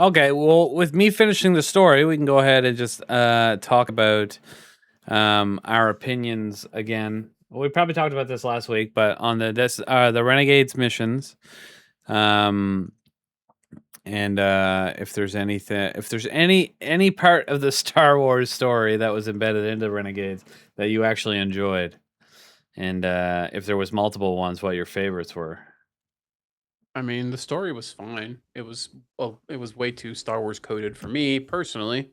Okay, well, with me finishing the story, we can go ahead and just talk about our opinions again. Well, we probably talked about this last week, but on the Renegades missions, um, and if there's any part of the Star Wars story that was embedded into Renegades that you actually enjoyed, and if there was multiple ones, what your favorites were. I mean, the story was fine. It was way too Star Wars coded for me personally.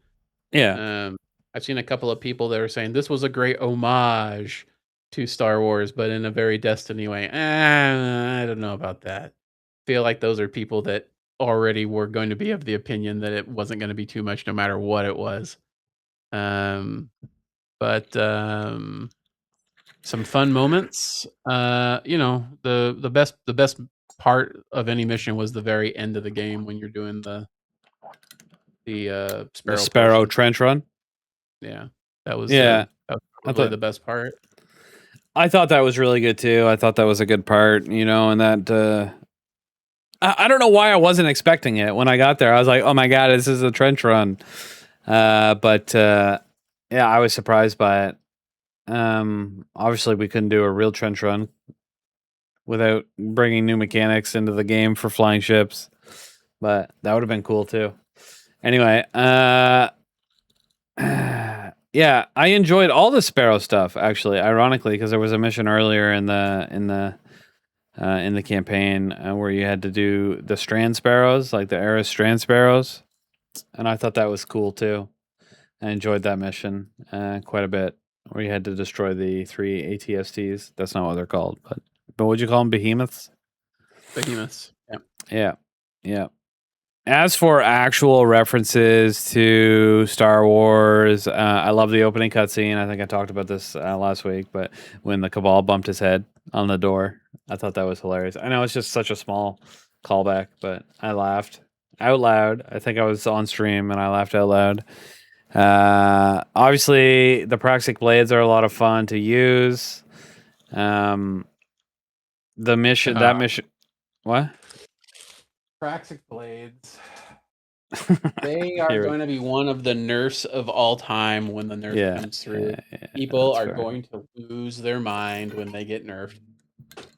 Yeah, Um, I've seen a couple of people that are saying this was a great homage to Star Wars, but in a very Destiny way. I don't know about that. Feel like those are people that already were going to be of the opinion that it wasn't going to be too much, no matter what it was. Um, but some fun moments. The best part of any mission was the very end of the game when you're doing the the sparrow Sparrow portion. trench run. Yeah, that was Yeah, that was I probably thought the best part. I thought that was really good too. I thought that was a good part, and that I don't know why I wasn't expecting it when I got there. I was like, "Oh my god, this is a trench run," but yeah, I was surprised by it. Obviously, we couldn't do a real trench run without bringing new mechanics into the game for flying ships, but that would have been cool too. Anyway, yeah, I enjoyed all the Sparrow stuff actually. Ironically, because there was a mission earlier in the campaign where you had to do the Strand Sparrows, like the Eris Strand Sparrows, and I thought that was cool too. I enjoyed that mission quite a bit, where you had to destroy the 3 ATSTs. That's not what they're called, but would you call them behemoths? Behemoths. Yeah. Yeah, yeah. As for actual references to Star Wars, I love the opening cutscene. I think I talked about this last week, but when the Cabal bumped his head on the door, I thought that was hilarious. I know it's just such a small callback, but I laughed out loud. I think I was on stream and I laughed out loud. Obviously, the Praxic blades are a lot of fun to use. Um, that Uh, mission, what? Praxic blades. They are Here, going to be one of the nerfs of all time when the nerf yeah, comes through. yeah, People that's are fair. going to lose their mind when they get nerfed.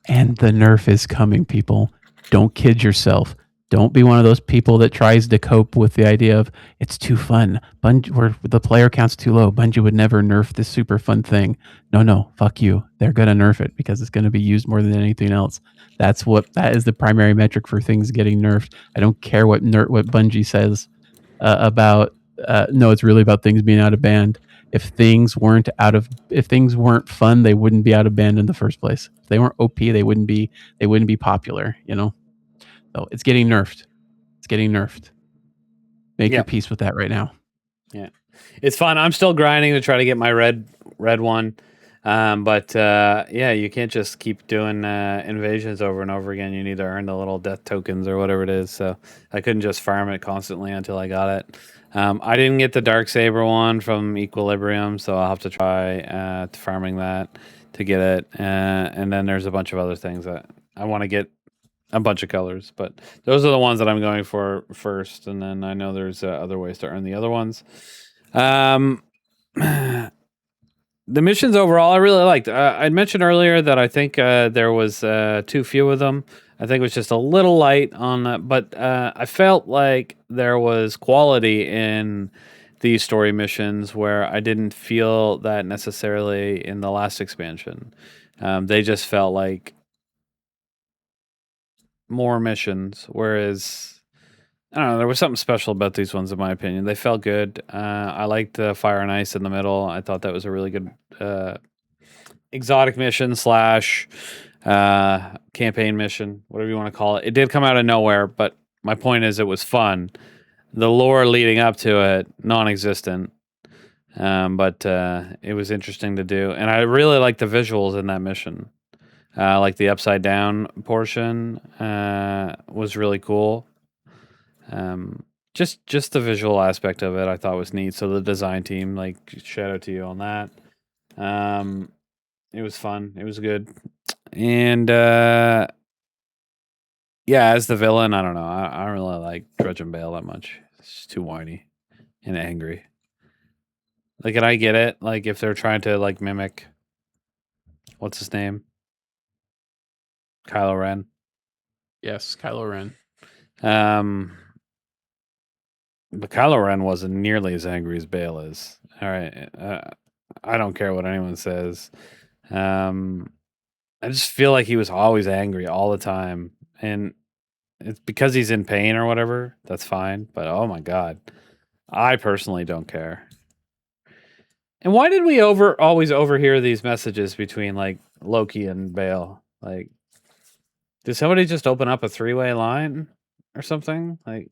And the nerf is coming, people. Don't kid yourself. Don't be one of those people that tries to cope with the idea of it's too fun. Where the player count's too low. Bungie would never nerf this super fun thing. No, fuck you. They're gonna nerf it because it's gonna be used more than anything else. That is the primary metric for things getting nerfed. I don't care what Bungie says about. No, it's really about things being out of band. If things weren't fun, they wouldn't be out of band in the first place. If they weren't OP, they wouldn't be popular, So it's getting nerfed. It's getting nerfed. Make your Yep. peace with that right now. Yeah, it's fun. I'm still grinding to try to get my red one, but yeah, you can't just keep doing invasions over and over again. You need to earn the little death tokens or whatever it is. So I couldn't just farm it constantly until I got it. I didn't get the dark saber one from Equilibrium, so I'll have to try farming that to get it. And then there's a bunch of other things that I want to get a bunch of colors, but those are the ones that I'm going for first, and then I know there's other ways to earn the other ones. Um, the missions overall, I really liked. I mentioned earlier that I think there was too few of them. I think it was just a little light on that, but I felt like there was quality in these story missions where I didn't feel that necessarily in the last expansion. They just felt like more missions, whereas I don't know, there was something special about these ones, in my opinion. They felt good. I liked the Fire and Ice in the middle. I thought that was a really good exotic mission slash campaign mission, whatever you want to call it. It did come out of nowhere, but my point is, it was fun. The lore leading up to it, non-existent. But it was interesting to do, and I really liked the visuals in that mission. Like the upside down portion was really cool. Just the visual aspect of it, I thought was neat. So the design team, like, shout out to you on that. Um, it was fun. It was good, and Yeah, as the villain, I don't know. I don't really like Dredge and Bale that much. It's just too whiny and angry. Like, and I get it. Like, if they're trying to like mimic what's his name, Kylo Ren. Yes, Kylo Ren. Um, but Kylo Ren wasn't nearly as angry as Bale is. All right, I don't care what anyone says. Um, I just feel like he was always angry all the time, and it's because he's in pain or whatever. That's fine. But oh my god, I personally don't care. And why did we always overhear these messages between like Loki and Bale? Like, did somebody just open up a three-way line or something? Like,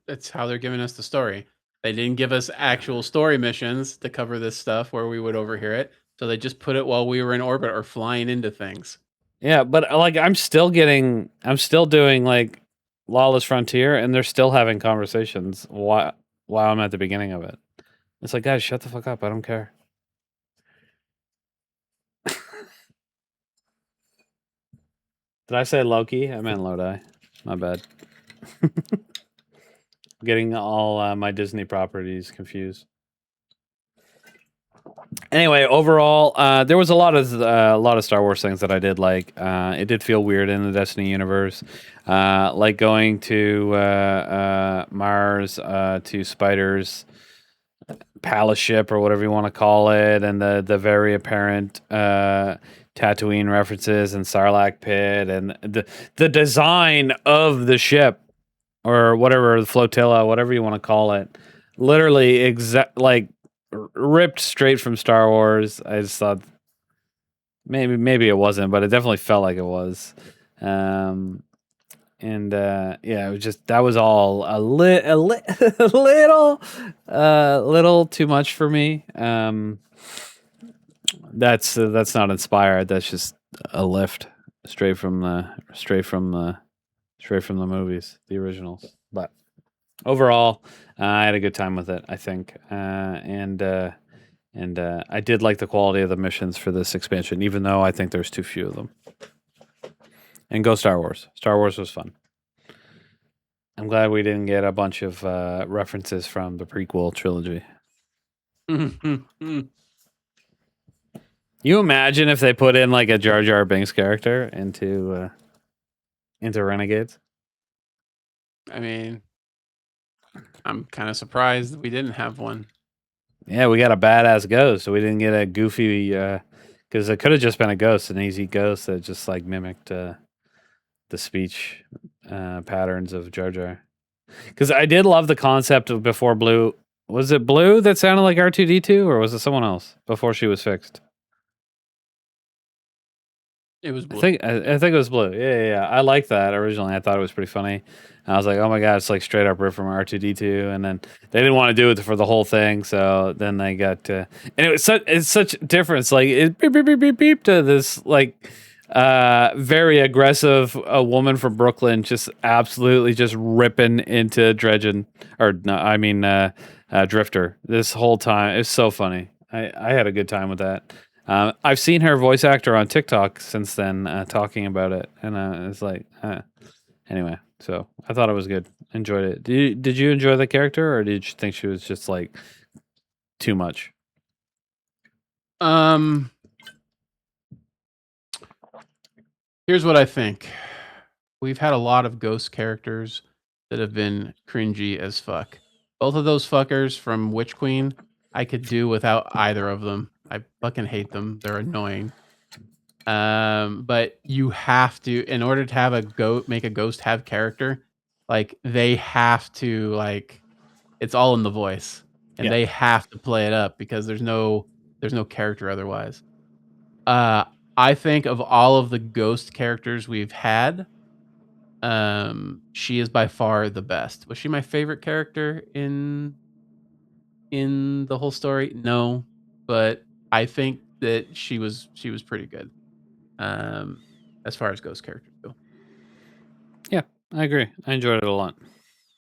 That's how they're giving us the story. They didn't give us actual story missions to cover this stuff where we would overhear it. So they just put it while we were in orbit or flying into things. yeah, but like I'm still doing like Lawless Frontier, and they're still having conversations while I'm at the beginning of it. It's like, guys, shut the fuck up. I don't care. Did I say Loki? I meant Lodi. My bad. Getting all my Disney properties confused. Anyway, overall, there was a lot of Star Wars things that I did like. It did feel weird in the Destiny universe, like going to Mars, to Spider's palace ship or whatever you want to call it, and the very apparent Tatooine references and Sarlacc pit, and the design of the ship or whatever, the flotilla, whatever you want to call it, literally like ripped straight from Star Wars. I just thought maybe it wasn't, but it definitely felt like it was. And yeah, it was just that was all a little too much for me. That's not inspired. That's just a lift straight from the movies, the originals. But overall, I had a good time with it. I think, and I did like the quality of the missions for this expansion, even though I think there's too few of them. And go Star Wars. Star Wars was fun. I'm glad we didn't get a bunch of references from the prequel trilogy. You imagine if they put in like a Jar Jar Binks character into Renegades? I mean, I'm kind of surprised we didn't have one. Yeah, we got a badass ghost, so we didn't get a goofy. Because it could have just been a ghost, an easy ghost that just like mimicked the speech patterns of Jar Jar. Because I did love the concept of before Blue. Was it Blue that sounded like R2D2, or was it someone else before she was fixed? It was Blue. I think it was Blue. Yeah. I liked that originally. I thought it was pretty funny. I was like, oh my god, it's like straight up ripped from R2D2, and then they didn't want to do it for the whole thing, so then they got and it's such a difference. Like it beep beep beep beep beep to this like very aggressive woman from Brooklyn, just absolutely just ripping into Dredgen, or no, I mean Drifter this whole time. It's so funny. I had a good time with that. I've seen her voice actor on TikTok since then, talking about it, and it's like, anyway. So I thought it was good. Enjoyed it. Did you enjoy the character, or did you think she was just like too much? Here's what I think. We've had a lot of ghost characters that have been cringy as fuck. Both of those fuckers from Witch Queen, I could do without either of them. I fucking hate them. They're annoying. But you have to, in order to have make a ghost have character, like they have to like, it's all in the voice, and they have to play it up because there's no character otherwise. I think of all of the ghost characters we've had, she is by far the best. Was she my favorite character in the whole story? No, but I think that she was pretty good. As far as ghost characters go. Yeah, I agree. I enjoyed it a lot.